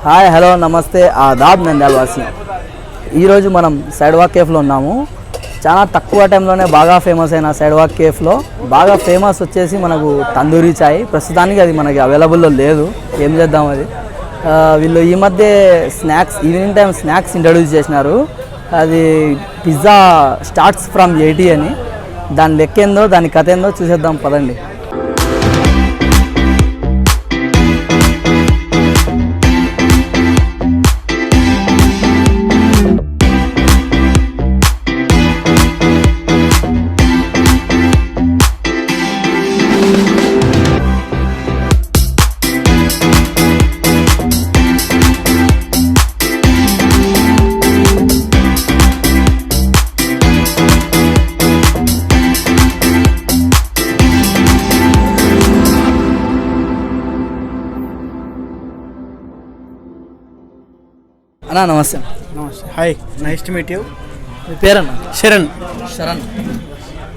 Hi hello నమస్తే ఆదాబ్ నంద్యాల వాసి. ఈరోజు మనం సైడ్వాక్ కేఫ్లో ఉన్నాము. చాలా తక్కువ టైంలోనే బాగా ఫేమస్ అయిన సైడ్వాక్ కేఫ్లో బాగా ఫేమస్ వచ్చేసి మనకు తందూరి చాయ్. ప్రస్తుతానికి అది మనకి అవైలబుల్లో లేదు, ఏం చేద్దాం అది. వీళ్ళు ఈ మధ్య snacks, evening time snacks introduce చేసినారు. అది పిజ్జా స్టార్ట్స్ ఫ్రమ్ 80 అని. దాని లెక్క ఏందో, దాని కథ ఏందో చూసేద్దాం పదండి. అన్నా నమస్తే. నమస్తే. Hi, nice to meet you. మీ పేరన్నా? శరణ్.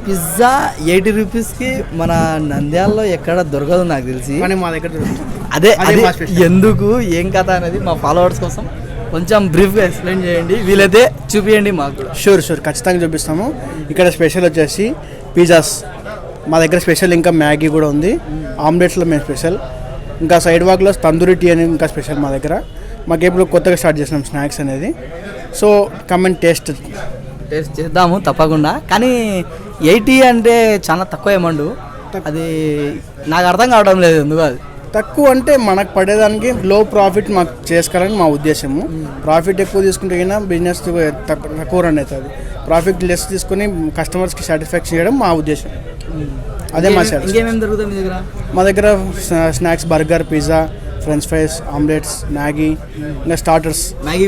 పిజ్జా 80 రూపీస్కి మన నంద్యాలలో ఎక్కడ దొరకదు నాకు తెలిసి, కానీ మా దగ్గర దొరుకుతుంది. అదే ఎందుకు, ఏం కథ అనేది మా ఫాలోవర్స్ కోసం కొంచెం బ్రీఫ్గా ఎక్స్ప్లెయిన్ చేయండి, వీలైతే చూపించండి మాకు కూడా. షూర్ ఖచ్చితంగా చూపిస్తాము. ఇక్కడ స్పెషల్ వచ్చేసి పిజ్జాస్ మా దగ్గర స్పెషల్, ఇంకా మ్యాగీ కూడా ఉంది. ఆమ్లెట్స్లో మేము స్పెషల్, ఇంకా సైడ్ వాక్లో తందూరి టీ అని ఇంకా స్పెషల్ మా దగ్గర. మాకు ఎప్పుడు కొత్తగా స్టార్ట్ చేసినాం స్నాక్స్ అనేది. సో కమ్ అండ్ టేస్ట్ చేద్దాము తప్పకుండా. కానీ 80 అంటే చాలా తక్కువ అమౌంట్, అది నాకు అర్థం కావడం లేదు ఎందుకు. అది తక్కువ అంటే మనకు పడేదానికి లో ప్రాఫిట్ మాకు చేసుకోవాలని మా ఉద్దేశము. ప్రాఫిట్ ఎక్కువ తీసుకుంటే అయినా బిజినెస్ తక్కువ రన్ అవుతుంది. ప్రాఫిట్ లెస్ తీసుకుని కస్టమర్స్కి సాటిస్ఫాక్షన్ చేయడం మా ఉద్దేశం. అదే మా సార్. ఇంకేమేమి దొరుకుతాయి మీ దగ్గర? మా దగ్గర snacks, burger, pizza, French fries, omelettes, Maggi, ఇంకా స్టార్టర్స్. మ్యాగీ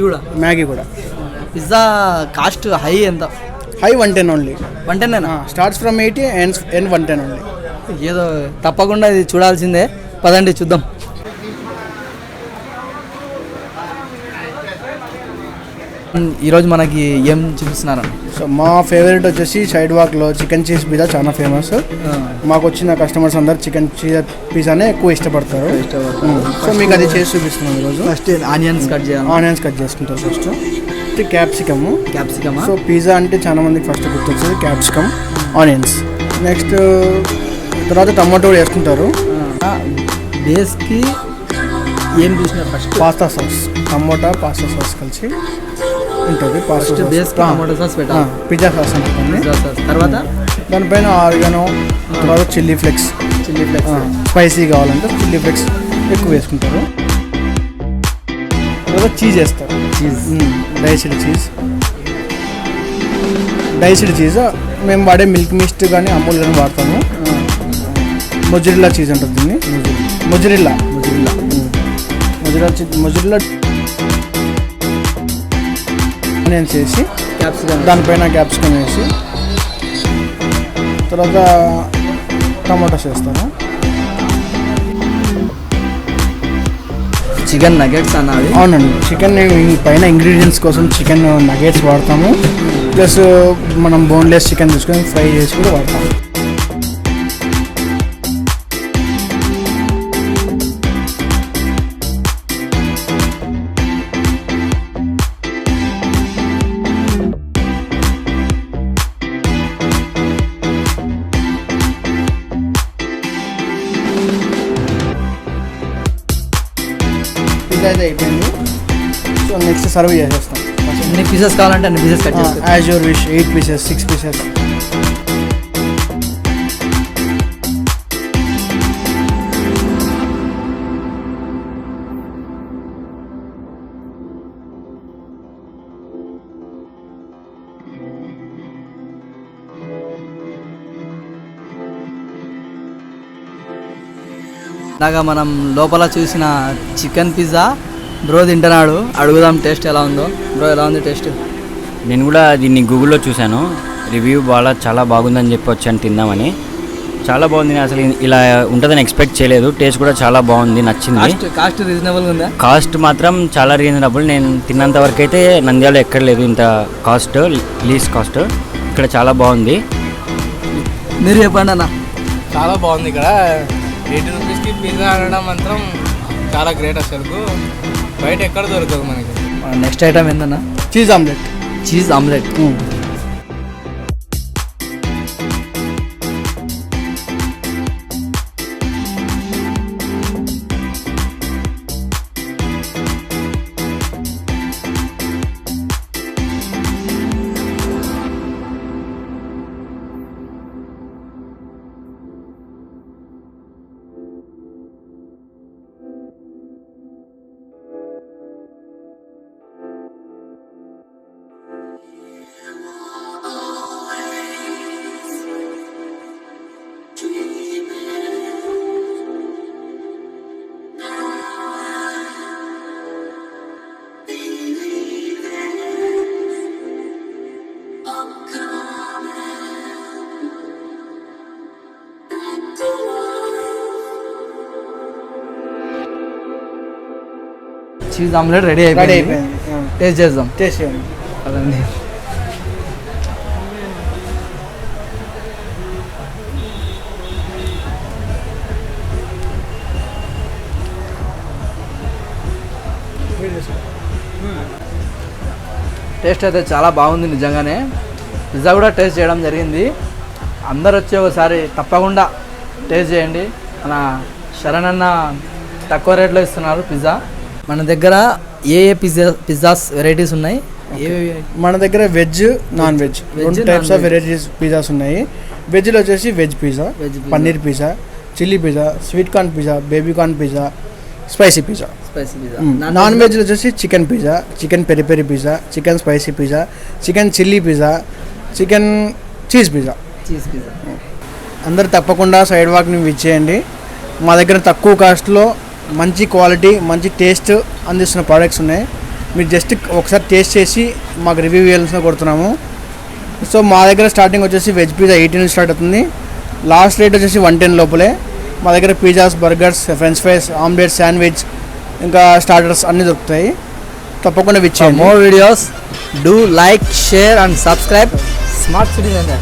కూడా. పిజ్జా కాస్ట్ హై ఎంత? High 110 only. 110 starts from 80 and 110 only. ఏదో తప్పకుండా ఇది చూడాల్సిందే, పదండి చూద్దాం. ఈరోజు మనకి ఏం చూపిస్తున్నారు? సో మా ఫేవరెట్ వచ్చేసి సైడ్ వాక్లో చికెన్ చీజ్ పిజ్జా చాలా ఫేమస్. మాకు వచ్చిన కస్టమర్స్ అందరు చికెన్ చీజ్ పిజ్జానే ఎక్కువ ఇష్టపడతారు. సో మీకు అది చేసి చూపిస్తున్నాం ఈరోజు. ఫస్ట్ ఆనియన్స్ కట్ చేసుకుంటారు. First capsicum. సో పిజ్జా అంటే చాలా మందికి ఫస్ట్ గుర్తొచ్చేది క్యాప్సికమ్, ఆనియన్స్. నెక్స్ట్ తర్వాత టమాటో కూడా వేసుకుంటారు. బేస్కి ఏం చూసినారు? First pasta sauce, tomato pasta sauce కలిసి ఉంటుంది. టమాటో సాస్ పెట్టాలి, పిజ్జా సాస్ ఉంటుంది. తర్వాత దానిపైన ఆరిగానో, తర్వాత చిల్లీ ఫ్లేక్స్ స్పైసీ కావాలంటే చిల్లీ ఫ్లేక్స్ ఎక్కువ వేసుకుంటారు. తర్వాత చీజ్ వేస్తారు. డైస్డ్ చీజ్ మేము వాడే మిల్క్ మిస్ట్ కానీ అమూల్ కానీ వాడతాము. మొజరిల్లా చీజ్ ఉంటుంది దీన్ని. మొజరిల్లా ఆనియన్స్ వేసి, దానిపైన క్యాప్సికమ్ వేసి, తర్వాత టమాటోస్ వేస్తాను. చికెన్ నగెట్స్ అన్నది. అవునండి, చికెన్ పైన ఇంగ్రీడియంట్స్ కోసం చికెన్ నగెట్స్ వాడతాము. ప్లస్ మనం బోన్లెస్ చికెన్ తీసుకొని ఫ్రై చేసి కూడా వాడతాము. అయితే అయిపోయింది. సో నెక్స్ట్ సర్వ్ చేసేస్తాం. ఎన్ని పీసెస్ కావాలంటే అన్ని పీసెస్ కట్ చేస్తాం. As your wish. 8 pieces, 6 pieces. ఇలాగా మనం లోపల చూసిన చికెన్ పిజ్జా బ్రో తింటున్నాడు, అడుగుదాం టేస్ట్ ఎలా ఉందో. బ్రో ఎలా ఉంది టేస్ట్? నేను కూడా దీన్ని గూగుల్లో చూశాను, రివ్యూ చాలా బాగుందని చెప్పి వచ్చాను తిందామని. చాలా బాగుంది. అసలు ఇలా ఉంటుందని ఎక్స్పెక్ట్ చేయలేదు. టేస్ట్ కూడా చాలా బాగుంది, నచ్చింది. కాస్ట్ రీజనబుల్ ఉందా? కాస్ట్ మాత్రం చాలా రీజనబుల్. నేను తిన్నంత వరకు అయితే నంద్యాల ఎక్కడ లేదు ఇంత కాస్ట్, లీస్ట్ కాస్ట్. ఇక్కడ చాలా బాగుంది. మీరు చెప్పండి అన్న. చాలా బాగుంది. ఇక్కడ 80 రూపీస్కి పిజ్జా అనడం మాత్రం చాలా గ్రేట్. అసలు బయట ఎక్కడ దొరకదు మనకి. నెక్స్ట్ ఐటమ్ ఏందన్నా? Cheese omelette. Cheese omelette. Cheese omelette ready అయిపోయింది. టేస్ట్ చేద్దాం. టేస్ట్ చేయండి. అదండి. టేస్ట్ అయితే చాలా బాగుంది నిజంగానే. పిజ్జా కూడా టేస్ట్ చేయడం జరిగింది. అందరు వచ్చి ఒకసారి తప్పకుండా టేస్ట్ చేయండి. మన శరణ్ అన్న తక్కువ రేట్లో ఇస్తున్నారు పిజ్జా. మన దగ్గర ఏ పిజ్జాస్ వెరైటీస్ ఉన్నాయి? మన దగ్గర veg, non veg 2 types of varieties pizzas ఉన్నాయి. వెజ్లో వచ్చేసి veg pizza, paneer pizza, chilli pizza, sweet corn pizza, baby corn pizza, spicy pizza. Non వెజ్లో వచ్చేసి chicken pizza, chicken peri peri pizza, chicken spicy pizza, chicken chilli pizza, chicken cheese pizza. అందరు తప్పకుండా side వాక్ని విచ్చేయండి. మా దగ్గర తక్కువ కాస్ట్లో మంచి క్వాలిటీ, మంచి టేస్ట్ అందిస్తున్న ప్రోడక్ట్స్ ఉన్నాయి. మీరు జస్ట్ ఒకసారి టేస్ట్ చేసి మాకు రివ్యూ ఇవ్వాల్సిన కొడుతున్నాము. సో మా దగ్గర స్టార్టింగ్ వచ్చేసి వెజ్ పిజ్జా 18 స్టార్ట్ అవుతుంది. లాస్ట్ రేట్ వచ్చేసి 110 లోపలే. మా దగ్గర pizzas, burgers, french fries, omelette, sandwich, ఇంకా స్టార్టర్స్ అన్నీ దొరుకుతాయి. తప్పకుండా విచ్చేయండి. More videos do like, share and subscribe smart city Nandyal.